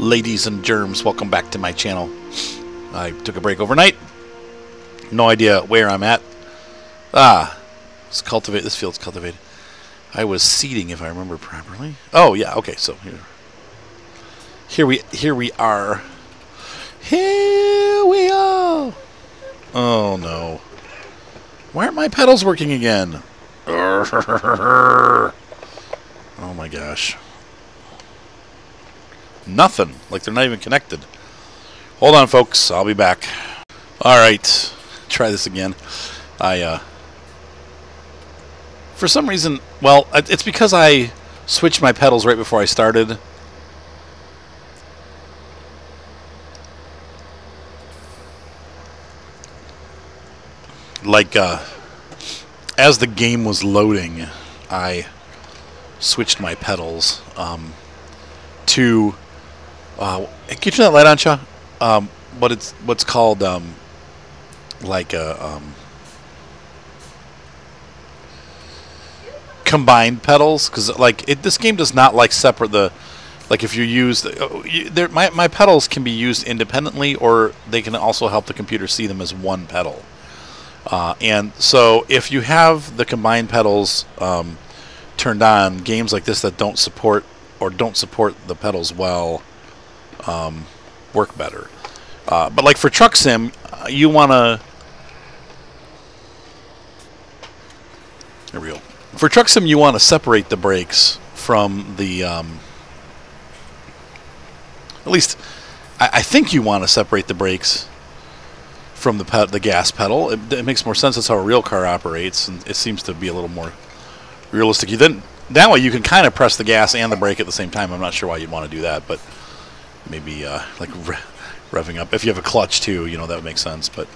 Ladies and germs, welcome back to my channel. I took a break overnight. No idea where I'm at. It's cultivated. This field's cultivated. I was seeding, if I remember properly. Oh yeah, okay. So here we are. Here we are. Oh no! Why aren't my pedals working again? Oh my gosh! Nothing. Like they're not even connected. Hold on, folks. I'll be back. All right. Try this again. For some reason, well, it's because I switched my pedals right before I started. Like, as the game was loading, I switched my pedals to... can you turn that light on, Cha? But it's what's called like a combined pedals, because like this game does not like separate the, like if you use my pedals can be used independently, or they can also help the computer see them as one pedal. And so if you have the combined pedals turned on, games like this that don't support the pedals well work better. But like for Truck Sim, you want to... There we go. For Truck Sim, you want to separate the brakes from the... at least, I think you want to separate the brakes from the gas pedal. It makes more sense. That's how a real car operates, and it seems to be a little more realistic. That way you can kind of press the gas and the brake at the same time. I'm not sure why you'd want to do that, but maybe like revving up. If you have a clutch too, you know, that would make sense. But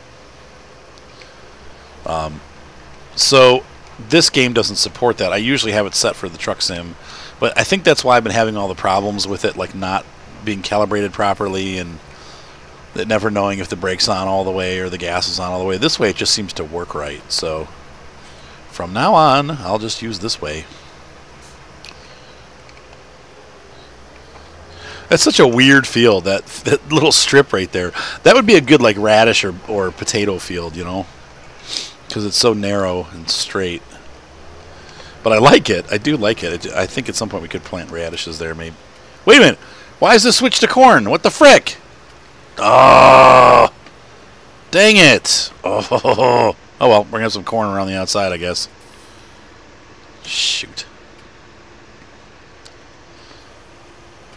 so this game doesn't support that. I usually have it set for the Truck Sim, but I think that's why I've been having all the problems with it, like not being calibrated properly and never knowing if the brake's on all the way or the gas is on all the way. This way it just seems to work right. So from now on, I'll just use this way. That's such a weird field, that little strip right there. That would be a good like radish or potato field, you know, because it's so narrow and straight. But I like it. I do like it. I think at some point we could plant radishes there, maybe. Wait a minute. Why is this switch to corn? What the frick? Oh, dang it. Oh well, we're going to have some corn around the outside, I guess. Shoot.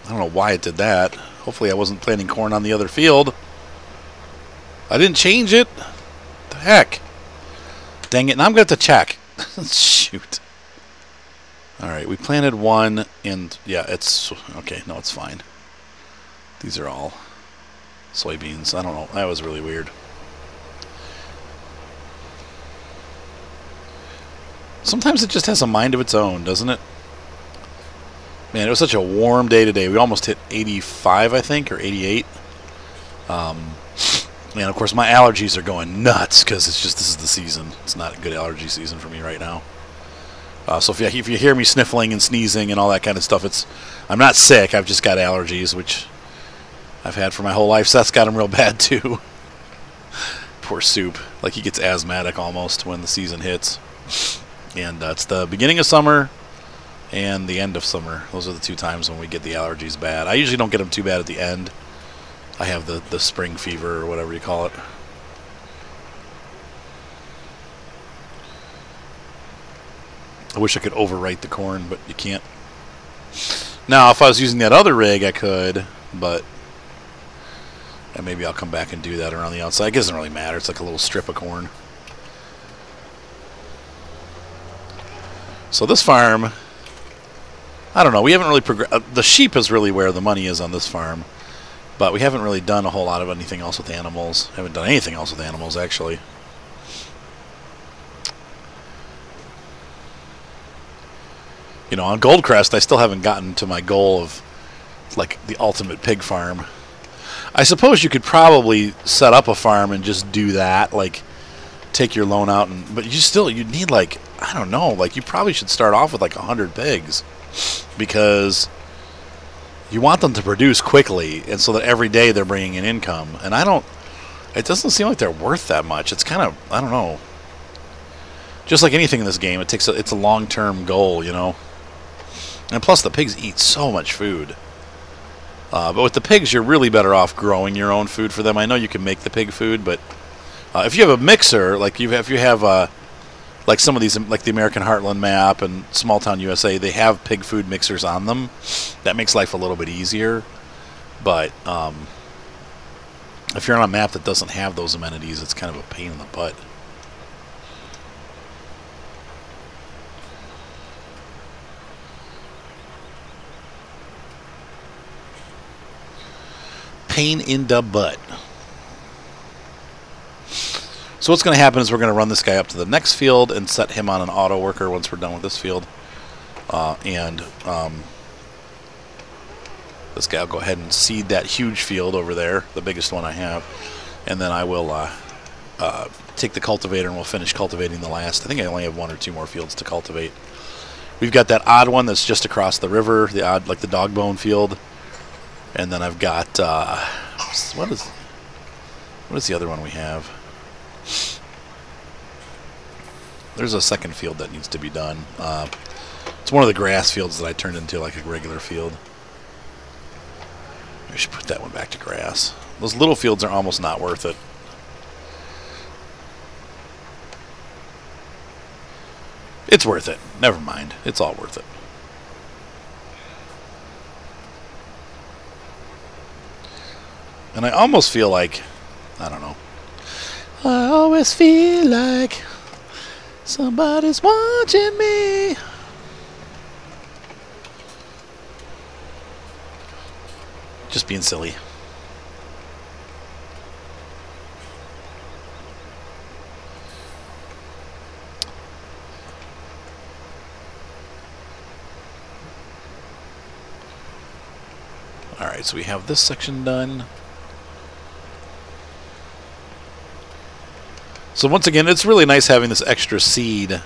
I don't know why it did that. Hopefully I wasn't planting corn on the other field. I didn't change it. What the heck? Dang it. Now I'm going to have to check. Shoot. Alright, we planted one, and yeah, it's... Okay, no, it's fine. These are all soybeans. I don't know. That was really weird. Sometimes it just has a mind of its own, doesn't it? Man, it was such a warm day today. We almost hit 85, I think, or 88. And of course, my allergies are going nuts because it's just this is the season. It's not a good allergy season for me right now. So if you hear me sniffling and sneezing and all that kind of stuff, I'm not sick. I've just got allergies, which I've had for my whole life. Seth's got them real bad too. Poor Soup. Like he gets asthmatic almost when the season hits. And it's the beginning of summer and the end of summer. Those are the two times when we get the allergies bad. I usually don't get them too bad at the end. I have the spring fever or whatever you call it. I wish I could overwrite the corn, but you can't. Now, if I was using that other rig, I could, but and maybe I'll come back and do that around the outside. It doesn't really matter. It's like a little strip of corn. So this farm... I don't know. We haven't really progressed. The sheep is really where the money is on this farm, but we haven't really done a whole lot of anything else with animals. Haven't done anything else with animals, actually. You know, on Goldcrest, I still haven't gotten to my goal of like the ultimate pig farm. I suppose you could probably set up a farm and just do that, like take your loan out, but you need like, I don't know, like you probably should start off with like 100 pigs. Because You want them to produce quickly, and so that every day they're bringing in income. And it doesn't seem like they're worth that much. It's kind of, I don't know. Just like anything in this game, it's a long-term goal, you know. And plus, the pigs eat so much food. But with the pigs, you're really better off growing your own food for them. I know you can make the pig food, but if you have a mixer, like if you have like some of these, like the American Heartland map and Small Town USA, they have pig food mixers on them. That makes life a little bit easier. But if you're on a map that doesn't have those amenities, it's kind of a pain in the butt. Pain in the butt. So what's going to happen is we're going to run this guy up to the next field and set him on an auto worker once we're done with this field. This guy will go ahead and seed that huge field over there, the biggest one I have. And then I will take the cultivator and we'll finish cultivating the last. I think I only have 1 or 2 more fields to cultivate. We've got that odd one that's just across the river, the odd, like the dog bone field. And then I've got, what is the other one we have? There's a second field that needs to be done. It's one of the grass fields that I turned into like a regular field. I should put that one back to grass. Those little fields are almost not worth it. It's worth it. Never mind. It's all worth it. And I almost feel like, I don't know. I always feel like somebody's watching me. Just being silly. Alright, so we have this section done. So once again, it's really nice having this extra seed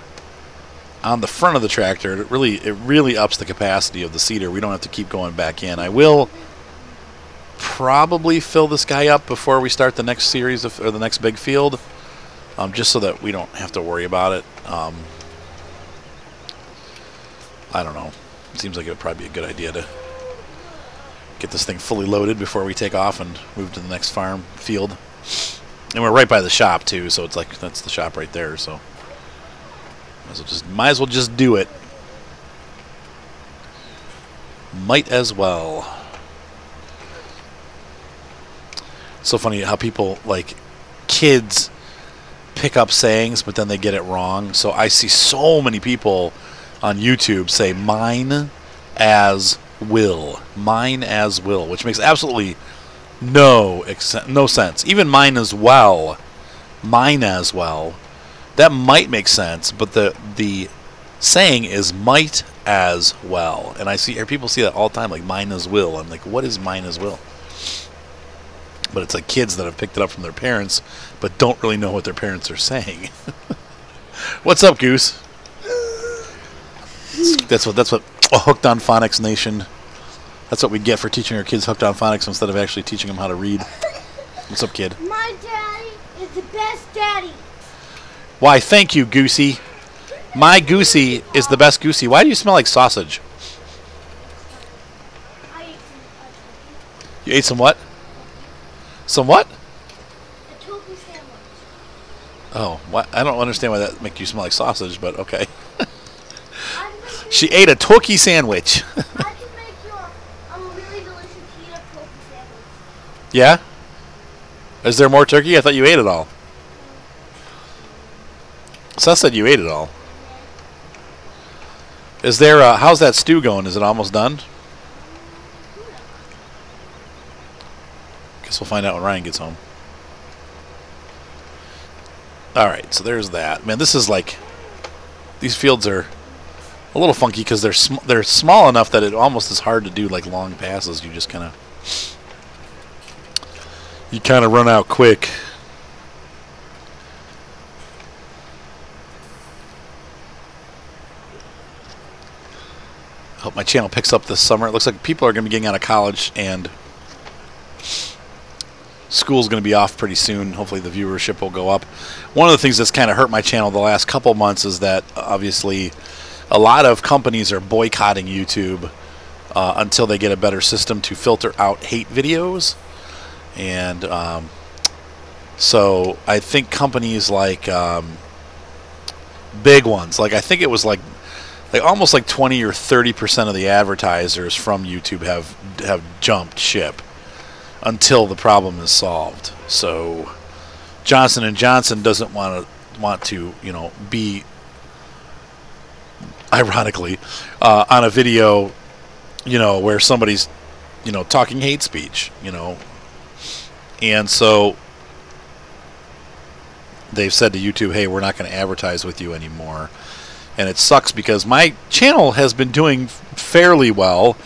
on the front of the tractor. It really ups the capacity of the seeder. We don't have to keep going back in. I will probably fill this guy up before we start the next series or the next big field, just so that we don't have to worry about it. I don't know. It seems like it would probably be a good idea to get this thing fully loaded before we take off and move to the next farm field. And we're right by the shop too, so it's like that's the shop right there. So might as well just do it. Might as well. So funny how people, like, kids pick up sayings, but then they get it wrong. So I see so many people on YouTube say "mine as will," which makes absolutely no sense. Even "mine as well," that might make sense, but the saying is "might as well," and I hear people see that all the time, like "mine as will." I'm like, what is "mine as will"? But it's like kids that have picked it up from their parents, but don't really know what their parents are saying. What's up, Goose? That's what Hooked on Phonics Nation. That's what we get for teaching our kids Hooked on Phonics instead of actually teaching them how to read. What's up, kid? My daddy is the best daddy. Why, thank you, Goosey. My Goosey is the best Goosey. Why do you smell like sausage? I ate some You ate some what? Some what? a turkey sandwich. Oh, what? I don't understand why that makes you smell like sausage, but okay. She ate a turkey sandwich. I can make you a really delicious heat up turkey sandwich. Yeah? Is there more turkey? I thought you ate it all. Seth said you ate it all. Is there, how's that stew going? Is it almost done? Guess we'll find out when Ryan gets home. Alright, so there's that. Man, this is like, these fields are a little funky because they're small enough that it almost is hard to do like long passes. You just kind of run out quick. Oh, hope my channel picks up this summer. It looks like people are going to be getting out of college and school's going to be off pretty soon. Hopefully the viewership will go up. One of the things that's kind of hurt my channel the last couple months is that obviously a lot of companies are boycotting YouTube until they get a better system to filter out hate videos. And so I think companies like big ones, like I think it was like almost like 20 or 30% of the advertisers from YouTube have jumped ship until the problem is solved. So Johnson & Johnson doesn't want to, you know, be ironically on a video, you know, where somebody's, you know, talking hate speech, you know. And so they've said to YouTube, hey, we're not going to advertise with you anymore. And it sucks because my channel has been doing fairly well.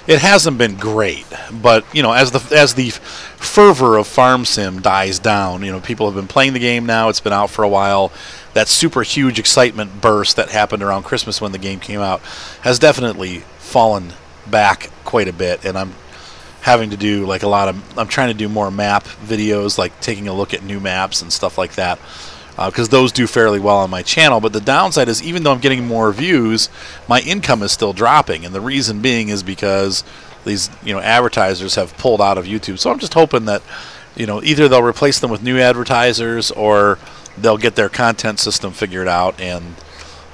It hasn't been great, but you know, as the fervor of Farm Sim dies down, you know, people have been playing the game now. It's been out for a while. That super huge excitement burst that happened around Christmas when the game came out has definitely fallen back quite a bit, and I'm having to do like I'm trying to do more map videos, like taking a look at new maps and stuff like that. Because those do fairly well on my channel, but the downside is even though I'm getting more views, my income is still dropping, and the reason being is because these, you know, advertisers have pulled out of YouTube. So I'm just hoping that, you know, either they'll replace them with new advertisers or they'll get their content system figured out and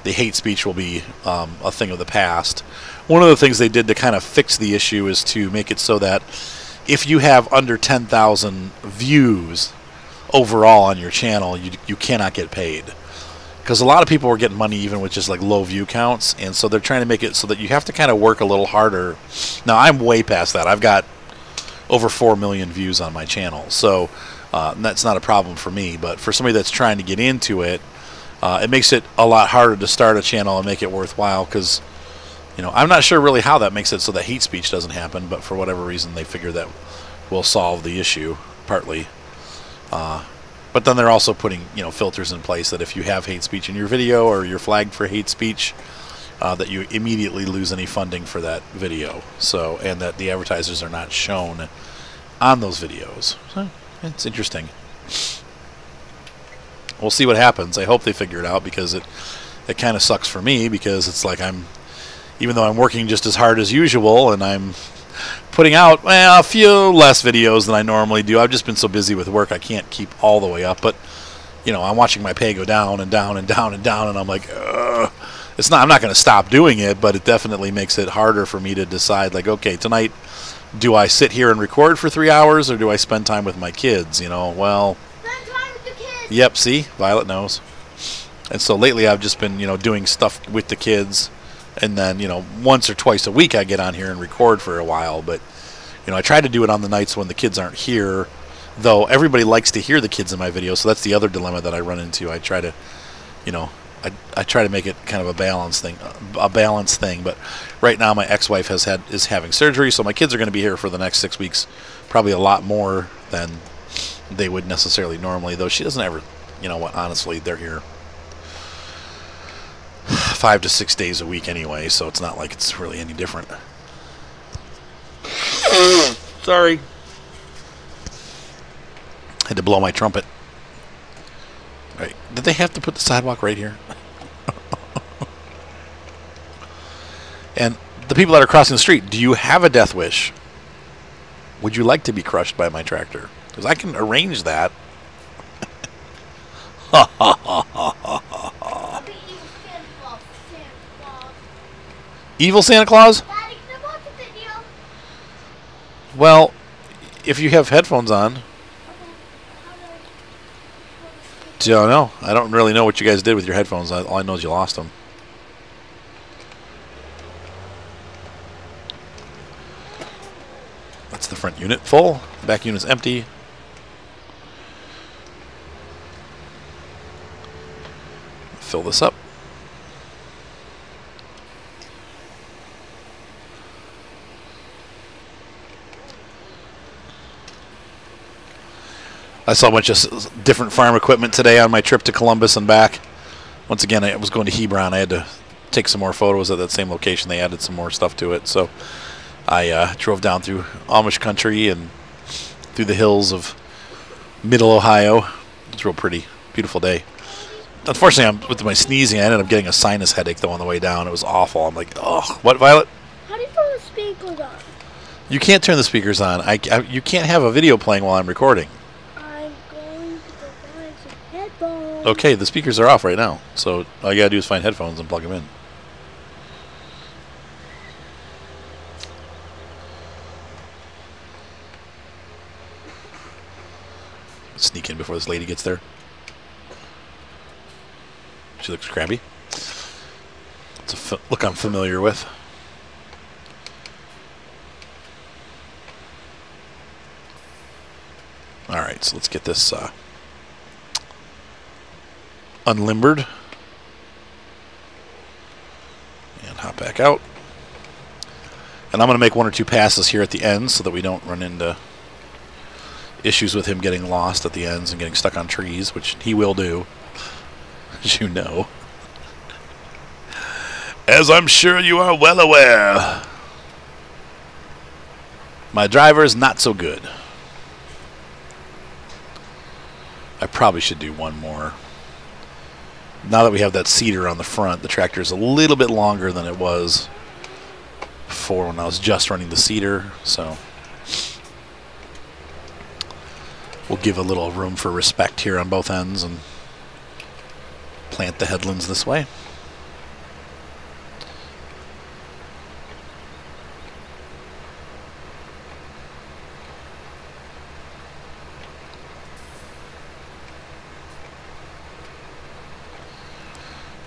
the hate speech will be a thing of the past. One of the things they did to kind of fix the issue is to make it so that if you have under 10,000 views overall on your channel, you cannot get paid, because a lot of people were getting money even with just like low view counts, and so they're trying to make it so that you have to kind of work a little harder. Now I'm way past that. I've got over 4 million views on my channel, so that's not a problem for me, but for somebody that's trying to get into it, it makes it a lot harder to start a channel and make it worthwhile, because, you know, I'm not sure really how that makes it so that hate speech doesn't happen, but for whatever reason they figure that will solve the issue partly. But then they're also putting, you know, filters in place that if you have hate speech in your video or you're flagged for hate speech, that you immediately lose any funding for that video. So, and that the advertisers are not shown on those videos. So it's interesting. We'll see what happens. I hope they figure it out, because it kind of sucks for me, because it's like even though I'm working just as hard as usual and I'm putting out, well, a few less videos than I normally do. I've just been so busy with work I can't keep all the way up, but you know, I'm watching my pay go down and down and down and down, and I'm like, ugh. I'm not going to stop doing it, but it definitely makes it harder for me to decide, like, okay, tonight do I sit here and record for 3 hours or do I spend time with my kids, you know? Well, Spend time with the kids. Yep, see, Violet knows. And so lately I've just been, you know, doing stuff with the kids. And then, you know, once or twice a week I get on here and record for a while. But, you know, I try to do it on the nights when the kids aren't here, though everybody likes to hear the kids in my videos. So that's the other dilemma that I run into. I try to, you know, I try to make it kind of a balanced thing. But right now my ex-wife is having surgery, so my kids are going to be here for the next 6 weeks, probably a lot more than they would necessarily normally, though she doesn't ever, you know what, honestly, they're here 5 to 6 days a week anyway, so it's not like it's really any different. Sorry. Had to blow my trumpet. Right. Did they have to put the sidewalk right here? And the people that are crossing the street, do you have a death wish? Would you like to be crushed by my tractor? Because I can arrange that. Ha ha ha ha ha ha. Evil Santa Claus? Daddy, can I watch a video? Well, if you have headphones on. Don't know. I don't really know what you guys did with your headphones. All I know is you lost them. That's the front unit full. The back unit's empty. Fill this up. I saw a bunch of different farm equipment today on my trip to Columbus and back. Once again, I was going to Hebron. I had to take some more photos at that same location. They added some more stuff to it, so I drove down through Amish country and through the hills of Middle Ohio. It's real pretty, beautiful day. Unfortunately, with my sneezing, I ended up getting a sinus headache though on the way down. It was awful. I'm like, oh, what, Violet? How do you turn the speakers on? You can't turn the speakers on. You can't have a video playing while I'm recording. I'm going to go find some headphones. Okay, the speakers are off right now, so all you gotta do is find headphones and plug them in. Sneak in before this lady gets there. She looks crabby. It's a look I'm familiar with. Alright, so let's get this unlimbered. And hop back out. And I'm going to make one or two passes here at the end so that we don't run into issues with him getting lost at the ends and getting stuck on trees, which he will do, as you know. As I'm sure you are well aware. My driver is not so good. I probably should do one more. Now that we have that cedar on the front, the tractor is a little bit longer than it was before when I was just running the cedar, so we'll give a little room for respect here on both ends and plant the headlands this way.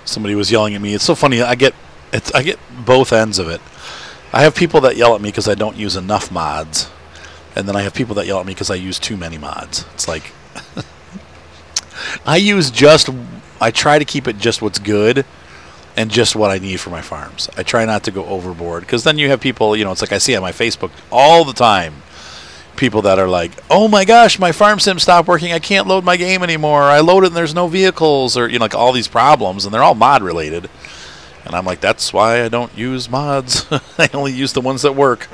Somebody was yelling at me. It's so funny. I get both ends of it. I have people that yell at me because I don't use enough mods, and then I have people that yell at me because I use too many mods. It's like I try to keep it just what's good and just what I need for my farms. I try not to go overboard, because then you have people, you know, it's like I see on my Facebook all the time, people that are like, oh my gosh, my farm sim stopped working, I can't load my game anymore, I load it and there's no vehicles, or, you know, like all these problems, and they're all mod related. And I'm like, that's why I don't use mods. I only use the ones that work.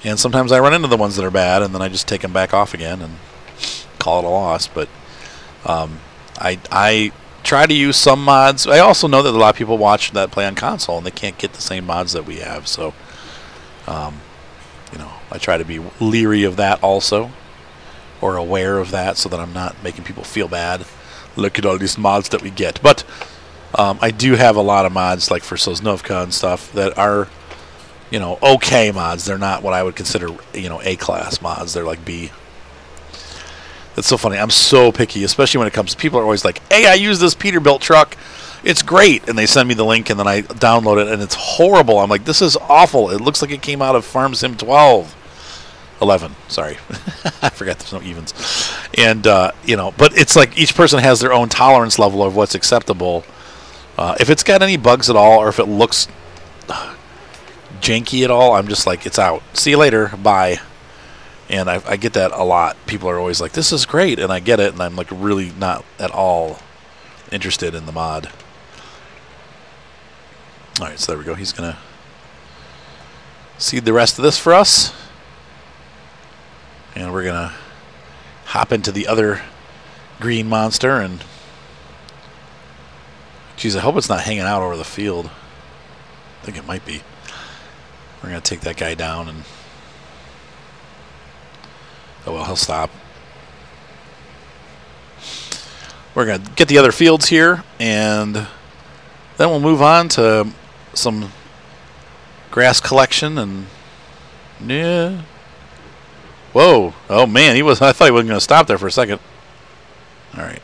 And sometimes I run into the ones that are bad, and then I just take them back off again and call it a loss. But I try to use some mods. I also know that a lot of people watch that play on console, and they can't get the same mods that we have. So, you know, I try to be leery of that also, or aware of that, so that I'm not making people feel bad. Look at all these mods that we get. But I do have a lot of mods, like for Sosnovka and stuff, that are, you know, okay mods. They're not what I would consider, you know, A-class mods. They're like B. It's so funny. I'm so picky, especially when it comes. People are always like, "Hey, I use this Peterbilt truck. It's great," and they send me the link, and then I download it, and it's horrible. I'm like, "This is awful. It looks like it came out of Farm Sim 11. Sorry, I forgot there's no evens." And you know, but it's like each person has their own tolerance level of what's acceptable. If it's got any bugs at all, or if it looks janky at all, I'm just like, it's out. See you later. Bye. And I get that a lot. People are always like, this is great, and I get it, and I'm like really not at all interested in the mod. Alright, so there we go. He's going to seed the rest of this for us. And we're going to hop into the other green monster. And geez, I hope it's not hanging out over the field. I think it might be. We're going to take that guy down, and oh well, he'll stop. We're going to get the other fields here, and then we'll move on to some grass collection. And yeah, whoa, oh man, I thought he wasn't going to stop there for a second. All right.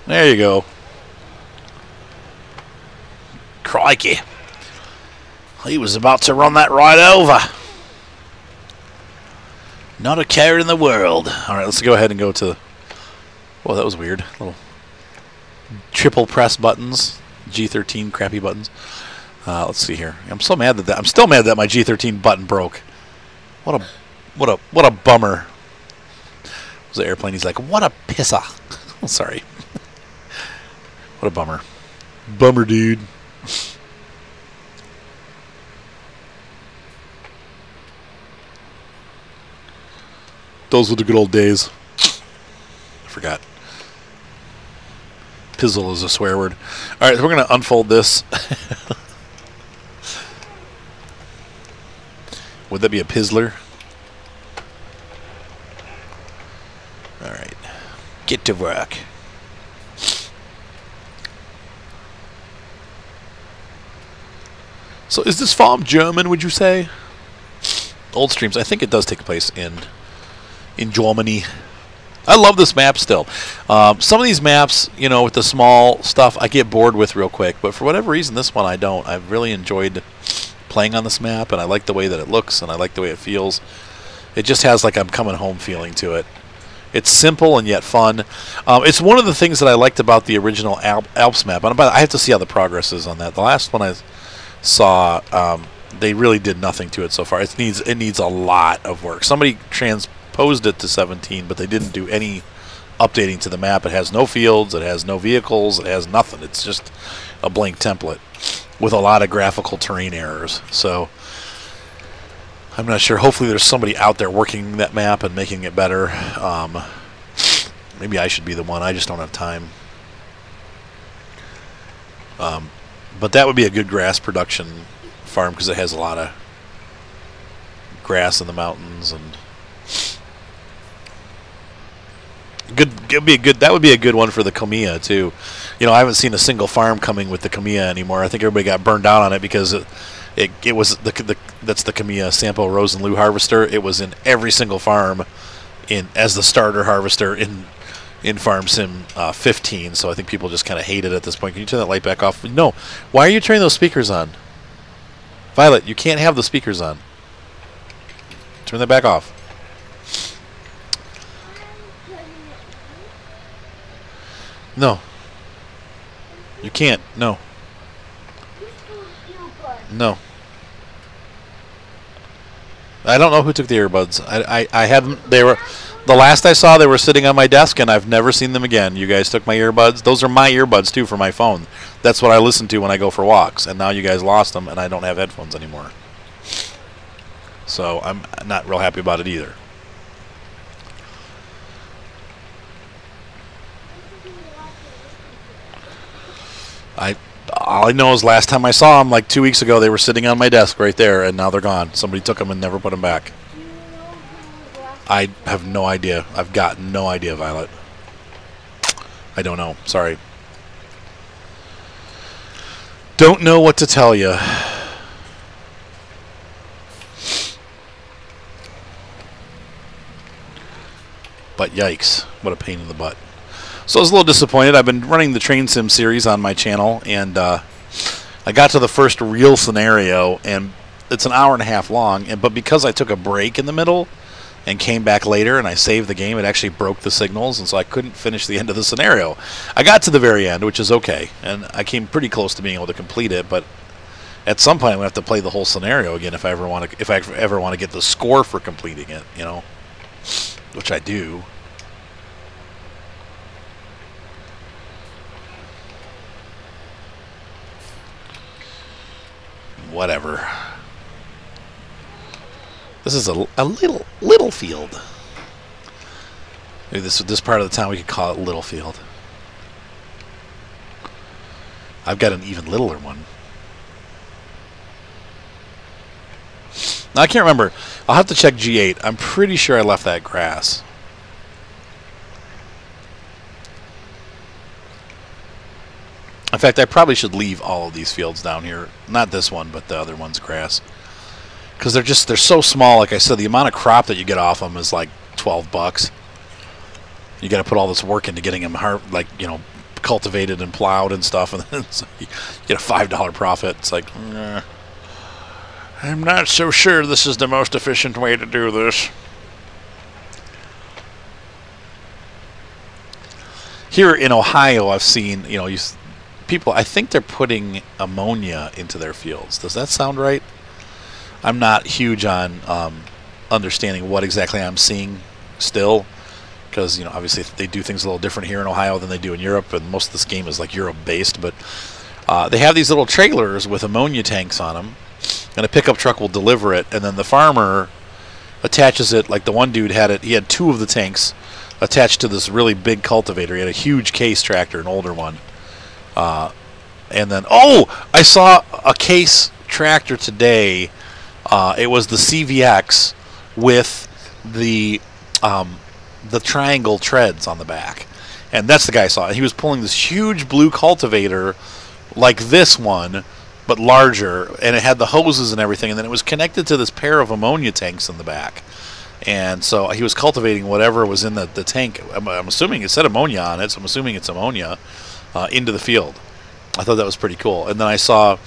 There you go. Crikey. He was about to run that right over. Not a care in the world. Alright, let's go ahead and go to... Whoa, that was weird. Little triple press buttons. G13 crappy buttons. Let's see here. I'm still mad that my G13 button broke. What a bummer. There's an airplane. He's like, what a pissa. Sorry. What a bummer. Bummer, dude. Those were the good old days. I forgot. Pizzle is a swear word. All right, so we're going to unfold this. Would that be a pizzler? All right. Get to work. So is this farm German, would you say? Old Streams, I think it does take place in Germany. I love this map still. Some of these maps, you know, with the small stuff, I get bored with real quick. But for whatever reason, this one I don't. I've really enjoyed playing on this map, and I like the way that it looks, and I like the way it feels. It just has like I'm coming home feeling to it. It's simple and yet fun. It's one of the things that I liked about the original Alps map. And I have to see how the progress is on that. The last one I saw, they really did nothing to it so far. It needs a lot of work. Somebody transposed it to 17, but they didn't do any updating to the map. It has no fields, it has no vehicles, it has nothing. It's just a blank template with a lot of graphical terrain errors. So I'm not sure. Hopefully there's somebody out there working that map and making it better. Maybe I should be the one. I just don't have time. But that would be a good grass production farm because it has a lot of grass in the mountains and that would be a good one for the Kamiya too. You know, I haven't seen a single farm coming with the Kamiya anymore. I think everybody got burned out on it because it was that's the Kamiya Sampo Rose and Lou harvester. It was in every single farm as the starter harvester in Farm Sim 15. So I think people just kind of hate it at this point. Can you turn that light back off? No. Why are you turning those speakers on? Violet, you can't have the speakers on. Turn that back off. No. You can't. No. No. I don't know who took the earbuds. I had them. They were the last I saw. They were sitting on my desk, and I've never seen them again. You guys took my earbuds. Those are my earbuds too for my phone. That's what I listen to when I go for walks. And now you guys lost them, and I don't have headphones anymore. So I'm not real happy about it either. All I know is last time I saw them, like 2 weeks ago, they were sitting on my desk right there, and now they're gone. Somebody took them and never put them back. I have no idea. I've got no idea, Violet. I don't know. Sorry. Don't know what to tell you. But yikes. What a pain in the butt. So I was a little disappointed. I've been running the Train Sim series on my channel, and I got to the first real scenario, and it's an hour and a half long. But because I took a break in the middle and came back later and I saved the game, it actually broke the signals, and so I couldn't finish the end of the scenario. I got to the very end, which is okay, and I came pretty close to being able to complete it. But at some point, I'm gonna have to play the whole scenario again if I ever want to get the score for completing it, you know, which I do. Whatever. This is a little field. Maybe this part of the town we could call it Littlefield. I've got an even littler one. Now I can't remember. I'll have to check G8. I'm pretty sure I left that grass. In fact, I probably should leave all of these fields down here. Not this one, but the other one's grass. Because they're so small. Like I said, the amount of crop that you get off them is like $12. You got to put all this work into getting them cultivated and plowed and stuff, and then you get a $5 profit. It's like, I'm not so sure this is the most efficient way to do this. Here in Ohio, I've seen, people, I think they're putting ammonia into their fields. Does that sound right? I'm not huge on understanding what exactly I'm seeing still, because obviously they do things a little different here in Ohio than they do in Europe, and most of this game is like Europe-based. But they have these little trailers with ammonia tanks on them, and a pickup truck will deliver it, and then the farmer attaches it. Like the one dude had it; he had 2 of the tanks attached to this really big cultivator. He had a huge case tractor, an older one. And then, I saw a case tractor today. It was the CVX with the triangle treads on the back, and that's the guy I saw. He was pulling this huge blue cultivator, like this one, but larger, and it had the hoses and everything. And then it was connected to this pair of ammonia tanks in the back. And so he was cultivating whatever was in the tank. I'm assuming it said ammonia on it, so I'm assuming it's ammonia into the field. I thought that was pretty cool. And then I saw,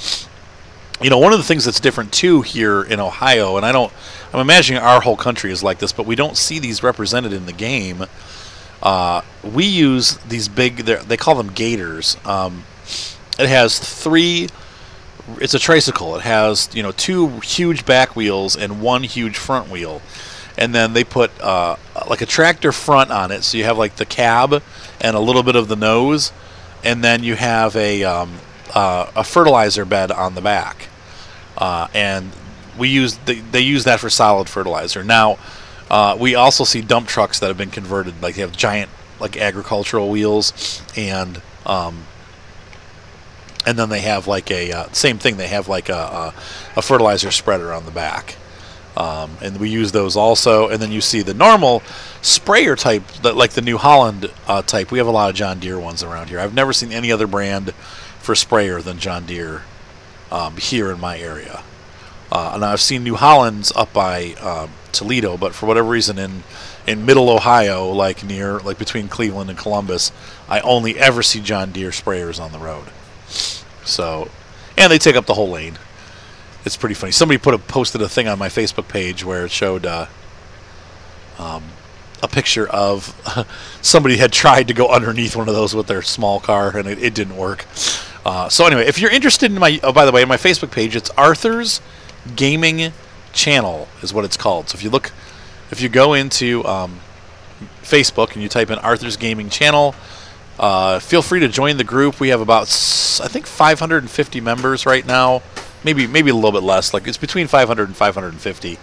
one of the things that's different too here in Ohio, and I'm imagining our whole country is like this, but we don't see these represented in the game. We use these big, they call them gators. It has 3. It's a tricycle. It has 2 huge back wheels and 1 huge front wheel. And then they put like a tractor front on it, so you have like the cab and a little bit of the nose, and then you have a fertilizer bed on the back, and they use that for solid fertilizer. Now we also see dump trucks that have been converted, like they have giant like agricultural wheels, and then they have like a same thing. They have like a fertilizer spreader on the back. And we use those also. And then you see the normal sprayer type, like the New Holland type. We have a lot of John Deere ones around here. I've never seen any other brand for sprayer than John Deere here in my area. And I've seen New Hollands up by Toledo, but for whatever reason in middle Ohio, like between Cleveland and Columbus, I only ever see John Deere sprayers on the road. So, and they take up the whole lane. It's pretty funny. Somebody posted a thing on my Facebook page where it showed a picture of somebody had tried to go underneath one of those with their small car, and it didn't work. So anyway, if you're interested in my, by the way, in my Facebook page, it's Arthur's Gaming Channel is what it's called. So if you go into Facebook and you type in Arthur's Gaming Channel, feel free to join the group. We have about, I think, 550 members right now. Maybe a little bit less. Like it's between 500 and 550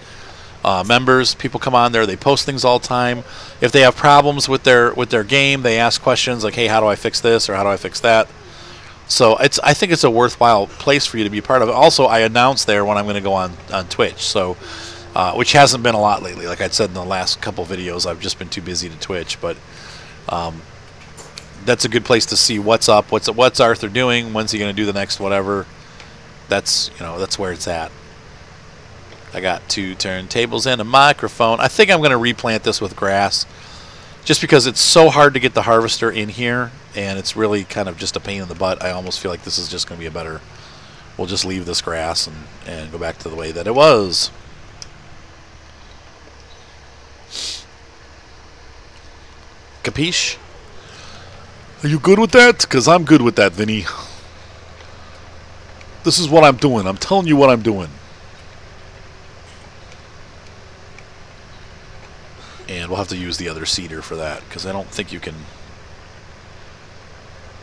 members. People come on there. They post things all the time. If they have problems with their game, they ask questions like, "Hey, how do I fix this?" or "How do I fix that?" So I think it's a worthwhile place for you to be a part of it. Also, I announce there when I'm going to go on Twitch. So, which hasn't been a lot lately. Like I said in the last couple videos, I've just been too busy to Twitch. But that's a good place to see what's up. What's Arthur doing? When's he going to do the next whatever? That's where it's at. I got 2 turntables and a microphone. I think I'm going to replant this with grass, just because it's so hard to get the harvester in here, and it's really kind of just a pain in the butt. I almost feel like this is just going to be a better. We'll just leave this grass and go back to the way that it was. Capiche? Are you good with that? Because I'm good with that, Vinny. This is what I'm doing. I'm telling you what I'm doing. And we'll have to use the other seeder for that, because I don't think you can...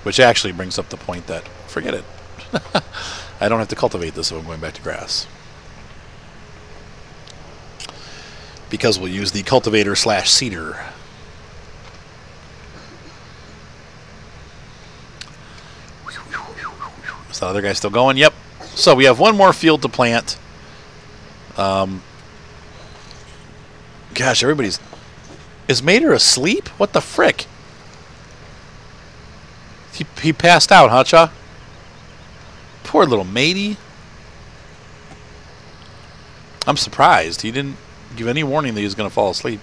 Which actually brings up the point that, forget it. I don't have to cultivate this if I'm going back to grass. Because we'll use the cultivator / seeder. Is the other guy still going? Yep. So we have one more field to plant. Gosh, everybody's... Is Mater asleep? What the frick? He passed out, huh, Cha? Poor little matey. I'm surprised. He didn't give any warning that he was going to fall asleep.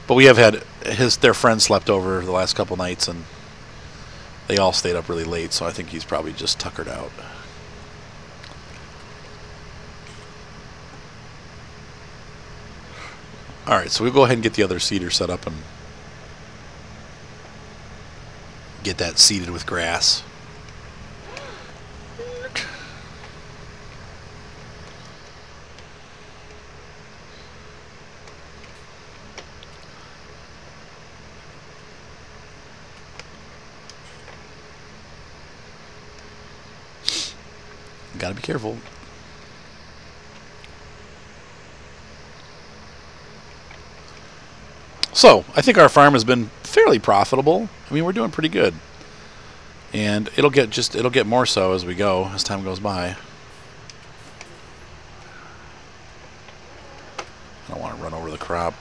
But we have had... Their friends slept over the last couple nights, and they all stayed up really late, so I think he's probably just tuckered out. Alright, so we'll go ahead and get the other seeder set up and get that seeded with grass. Gotta be careful. So, I think our farm has been fairly profitable. I mean, we're doing pretty good. And it'll get more so as we go, as time goes by. I don't want to run over the crop.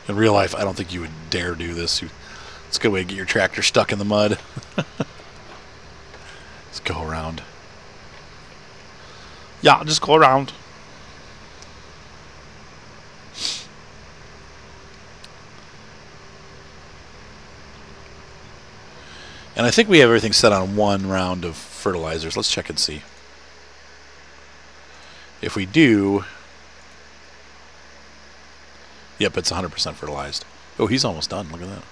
In real life, I don't think you would dare do this. It's a good way to get your tractor stuck in the mud. Let's go around. Yeah, just go around. And I think we have everything set on one round of fertilizers. Let's check and see. If we do... Yep, it's 100% fertilized. Oh, he's almost done. Look at that.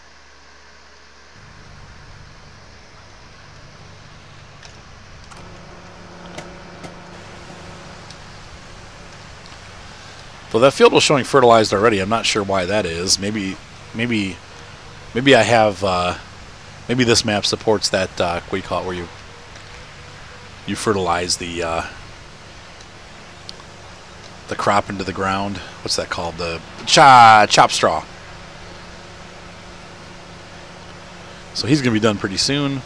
So that field was showing fertilized already. I'm not sure why that is. Maybe I have. Maybe this map supports that. What do you call it? Where you fertilize the crop into the ground. What's that called? The chop straw. So he's going to be done pretty soon.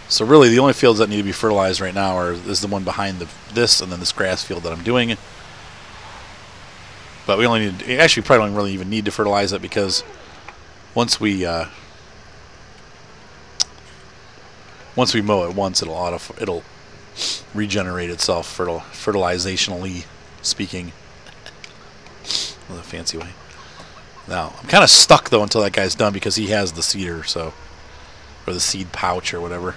So really, the only fields that need to be fertilized right now is the one behind this, and then this grass field that I'm doing. But we only need, actually, probably don't really even need to fertilize it, because once we mow it once, it'll regenerate itself, fertilizationally speaking. That's a fancy way. Now I'm kind of stuck though until that guy's done, because he has the seeder, so, or the seed pouch or whatever.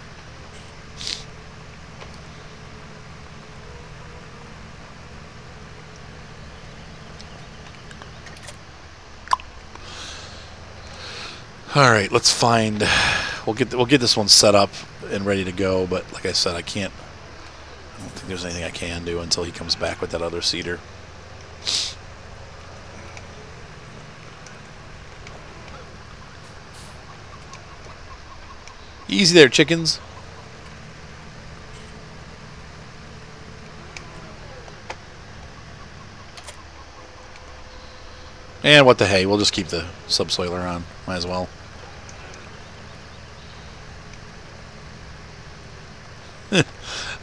All right, let's find. We'll get this one set up and ready to go. But like I said, I don't think there's anything I can do until he comes back with that other seeder. Easy there, chickens. And what the hey, we'll just keep the subsoiler on. Might as well.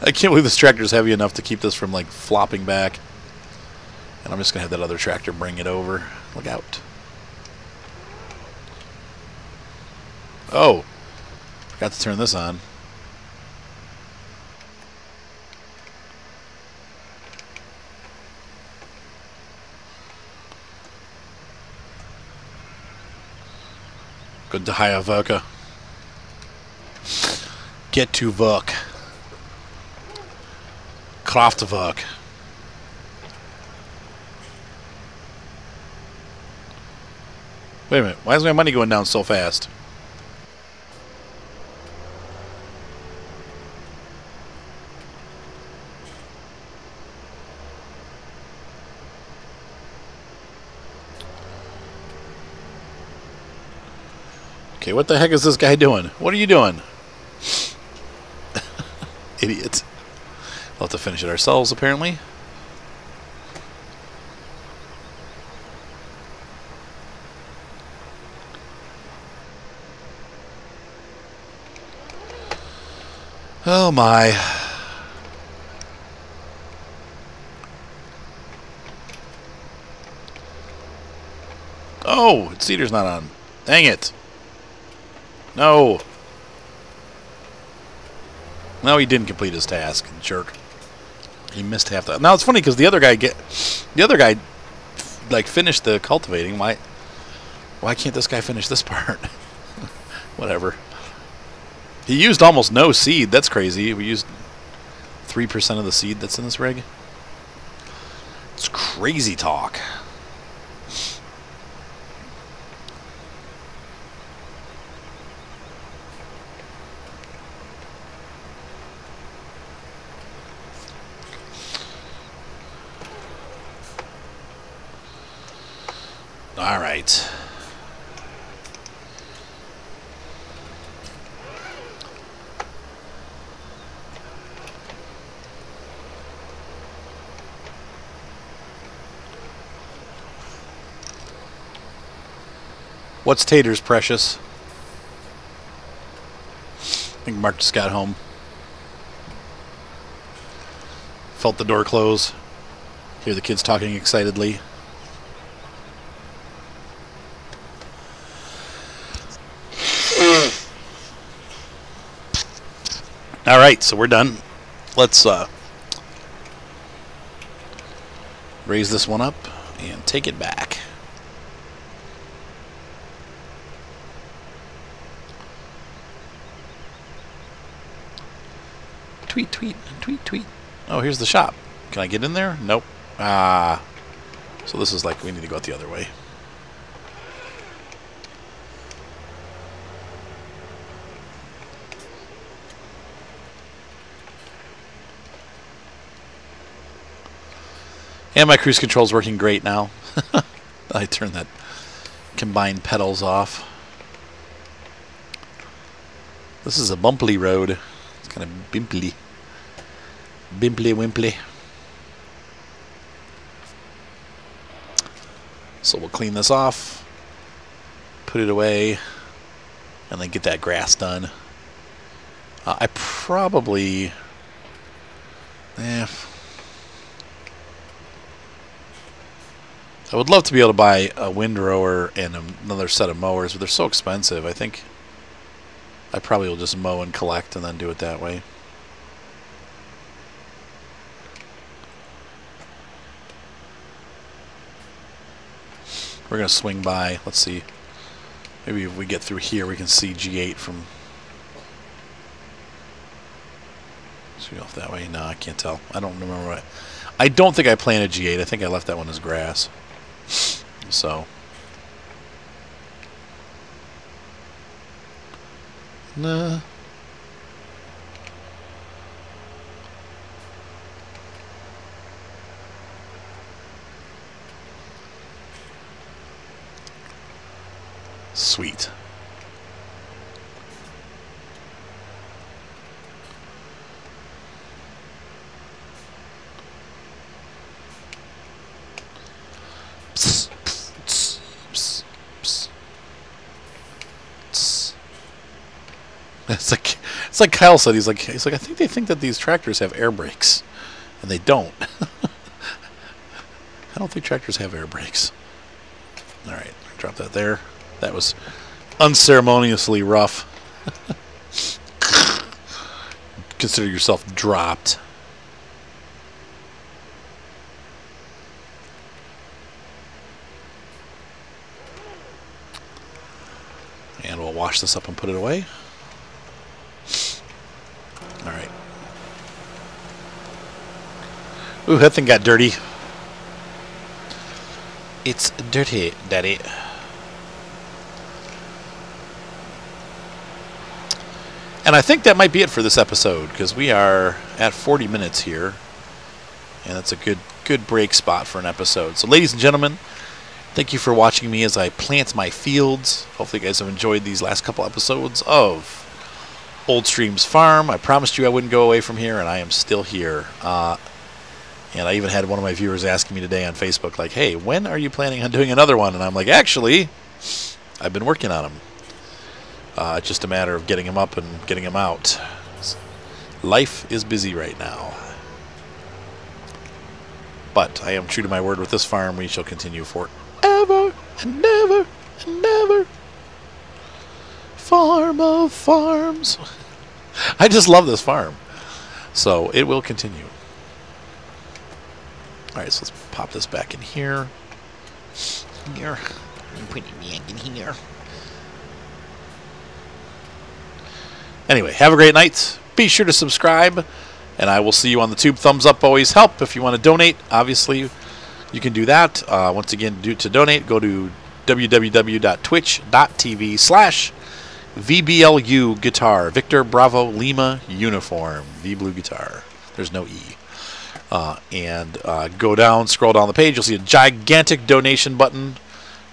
I can't believe this tractor is heavy enough to keep this from like flopping back. And I'm just going to have that other tractor bring it over. Look out. Oh. Forgot to turn this on. Good to hire worker. Get to work. Craft work. Wait a minute. Why is my money going down so fast? Okay, what the heck is this guy doing? What are you doing? Idiot. We'll have to finish it ourselves, apparently. Oh my. Oh, its seeder's not on. Dang it. No. No, he didn't complete his task, jerk. He missed half that. Now it's funny because the other guy like finished the cultivating. Why can't this guy finish this part? Whatever. He used almost no seed. That's crazy. We used 3% of the seed that's in this rig. It's crazy talk. All right. What's taters, precious? I think Mark just got home. Felt the door close. Hear the kids talking excitedly. All right, so we're done. Let's raise this one up and take it back. Tweet, tweet, tweet, tweet. Oh, here's the shop. Can I get in there? Nope. Ah. So this is like we need to go out the other way. And my cruise control's working great now. I turned that combined pedals off. This is a bumpy road. It's kind of bimply. Bimply wimply. So we'll clean this off, put it away, and then get that grass done. I probably... I would love to be able to buy a windrower and another set of mowers, but they're so expensive. I think I probably will just mow and collect and then do it that way. We're going to swing by. Let's see. Maybe if we get through here, we can see G8 from... Let's go off that way. No, I can't tell. I don't remember what... I don't think I planted G8. I think I left that one as grass. So... Nah. Sweet. Psst, psst, psst, psst, psst. It's like Kyle said. He's like I think they think that these tractors have air brakes, and they don't. I don't think tractors have air brakes. All right, drop that there. That was unceremoniously rough. Consider yourself dropped. And we'll wash this up and put it away. All right. Ooh, that thing got dirty. It's dirty, Daddy. And I think that might be it for this episode, because we are at 40 minutes here, and that's a good break spot for an episode. So, ladies and gentlemen, thank you for watching me as I plant my fields. Hopefully you guys have enjoyed these last couple episodes of Old Streams Farm. I promised you I wouldn't go away from here, and I am still here. And I even had one of my viewers asking me today on Facebook, like, hey, when are you planning on doing another one? And I'm like, actually, I've been working on them. It's just a matter of getting them up and getting them out. Life is busy right now. But I am true to my word with this farm. We shall continue forever and never and never. Farm of farms. I just love this farm. So it will continue. Alright, so let's pop this back in here. Here. I'm putting it back in here. Anyway, have a great night. Be sure to subscribe, and I will see you on the tube. Thumbs up always help. If you want to donate, obviously, you can do that. Once again, to donate, go to www.twitch.tv/VBLU Guitar. Victor Bravo Lima Uniform. V Blue Guitar. There's no E. And go down, scroll down the page. You'll see a gigantic donation button.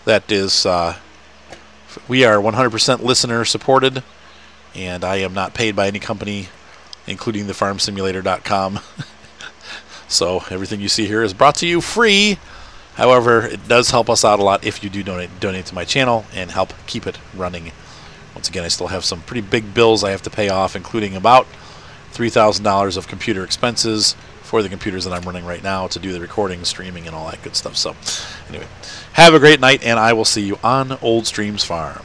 That is, we are 100% listener supported. And I am not paid by any company, including thefarmsimulator.com. So everything you see here is brought to you free. However, it does help us out a lot if you do donate to my channel and help keep it running. Once again, I still have some pretty big bills I have to pay off, including about $3,000 of computer expenses for the computers that I'm running right now to do the recording, streaming, and all that good stuff. So anyway, have a great night, and I will see you on Old Streams Farm.